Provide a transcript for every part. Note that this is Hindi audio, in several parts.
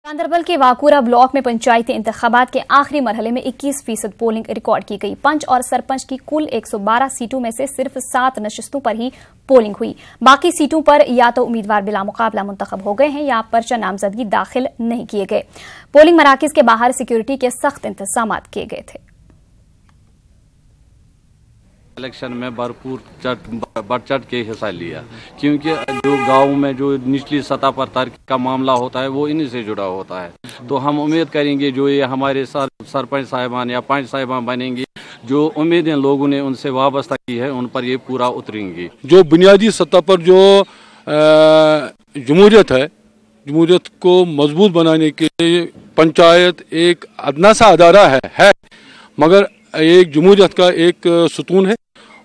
गांदरबल के वाकुरा ब्लॉक में पंचायती इंतखाबात के आखिरी मरहले में 21% पोलिंग रिकॉर्ड की गई। पंच और सरपंच की कुल 112 सीटों में से सिर्फ 7 नशिस्तों पर ही पोलिंग हुई। बाकी सीटों पर या तो उम्मीदवार बिला मुकाबला मुंतखब हो गए हैं या पर्चा नामजदगी दाखिल नहीं किए गए। पोलिंग मराकज के बाहर सिक्योरिटी के सख्त इंतजाम किए गए थे। इलेक्शन में भरपूर बढ़ चढ़ के हिस्सा लिया, क्योंकि जो गांव में जो निचली सतह पर तरक्की का मामला होता है वो इन्हीं से जुड़ा होता है। तो हम उम्मीद करेंगे जो ये हमारे सरपंच साहिबान या पंच साहिबान बनेंगे, जो उम्मीदें लोगों ने उनसे वाबस्ता की है उन पर ये पूरा उतरेंगे। जो बुनियादी सतह पर जो जमहूरियत है, जमहूरियत को मजबूत बनाने के लिए पंचायत एक अदना सा अदारा है मगर एक जमहूरियत का एक सुतून है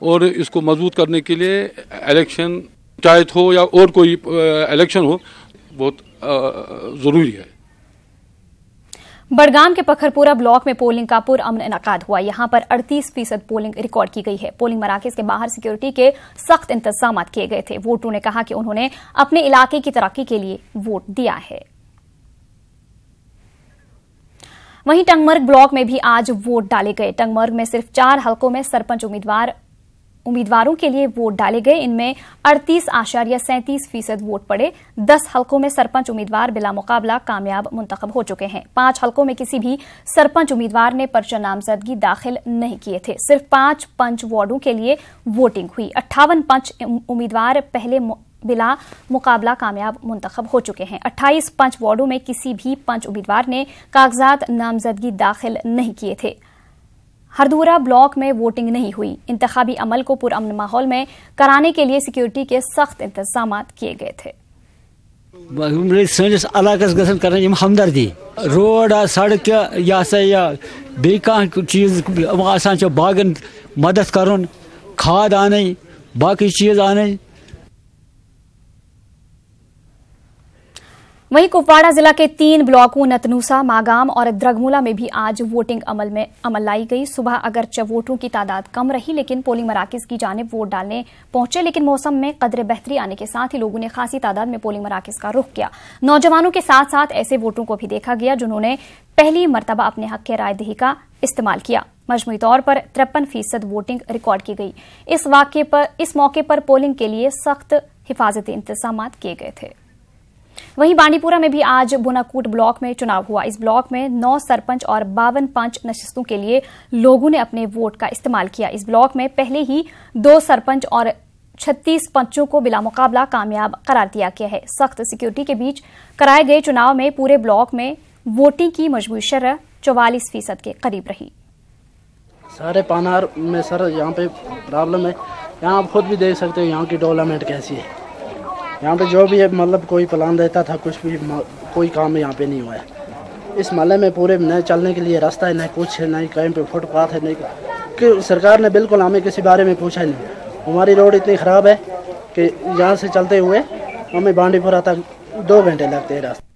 और इसको मजबूत करने के लिए इलेक्शन पंचायत हो या और कोई इलेक्शन हो बहुत ज़रूरी है। बड़गाम के पखरपुरा ब्लॉक में पोलिंग का पुरअमन इनकाद हुआ। यहां पर 38% पोलिंग रिकॉर्ड की गई है। पोलिंग मराकज के बाहर सिक्योरिटी के सख्त इंतजाम किए गए थे। वोटरों ने कहा कि उन्होंने अपने इलाके की तरक्की के लिए वोट दिया है। वहीं टंगमर्ग ब्लॉक में भी आज वोट डाले गए। टंगमर्ग में सिर्फ 4 हलकों में सरपंच उम्मीदवारों के लिए वोट डाले गए। इनमें 38.37% वोट पड़े। 10 हलकों में सरपंच उम्मीदवार बिला मुकाबला कामयाब मुंतखब हो चुके हैं। 5 हलकों में किसी भी सरपंच उम्मीदवार ने पर्चा नामजदगी दाखिल नहीं किए थे। सिर्फ 5 पंच वार्डों के लिए वोटिंग हुई। 58 पंच उम्मीदवार पहले बिला मुकाबला कामयाब मुंतखब हो चुके हैं। 28 पंच वार्डों में किसी भी पंच उम्मीदवार ने कागजात नामजदगी दाखिल नहीं किए थे। हरदूरा ब्लॉक में वोटिंग नहीं हुई। इंतखाबी अमल को पुरअमन माहौल में कराने के लिए सिक्योरिटी के सख्त इंतजाम किए गए थे। सैनिस इलाकस गसन करन यम हमदर्दी रोड सड़क या बे चीज आसान बागन मदद करुन, खाद आने, बाकी चीज आने। वहीं कुपवाड़ा जिला के 3 ब्लॉकों नतनूसा, मागाम और द्रगमुला में भी आज वोटिंग अमल लाई गई। सुबह अगरचे वोटरों की तादाद कम रही लेकिन पोलिंग मराकज की जानिब वोट डालने पहुंचे। लेकिन मौसम में कदरे बेहतरी आने के साथ ही लोगों ने खासी तादाद में पोलिंग मराकज का रुख किया। नौजवानों के साथ साथ ऐसे वोटरों को भी देखा गया जिन्होंने पहली मरतबा अपने हक के राय दही का इस्तेमाल किया। मजमूई तौर पर 53% वोटिंग रिकॉर्ड की गई। इस मौके पर पोलिंग के लिए सख्त हिफाजती इंतजाम किए गए थे। वहीं बांडीपुरा में भी आज बुनाकूट ब्लॉक में चुनाव हुआ। इस ब्लॉक में 9 सरपंच और 52 पंच नशिस्तों के लिए लोगों ने अपने वोट का इस्तेमाल किया। इस ब्लॉक में पहले ही 2 सरपंच और 36 पंचों को बिला मुकाबला कामयाब करार दिया गया है। सख्त सिक्योरिटी के बीच कराए गए चुनाव में पूरे ब्लॉक में वोटिंग की मजमूई शरह 44% के करीब रही। सारे पानार में सर यहाँ पे प्रॉब्लम है। यहाँ आप खुद भी देख सकते हो यहाँ की डेवलपमेंट कैसी है। यहाँ पे जो भी है मतलब कोई प्लान रहता था कुछ भी कोई काम यहाँ पे नहीं हुआ है। इस महल्ले में पूरे न चलने के लिए रास्ता है, न कुछ है, न कहीं पे फुटपाथ है, नहीं कि सरकार ने बिल्कुल हमें किसी बारे में पूछा नहीं। हमारी रोड इतनी ख़राब है कि यहाँ से चलते हुए हमें बांडीपुरा तक 2 घंटे लगते हैं रास्ते।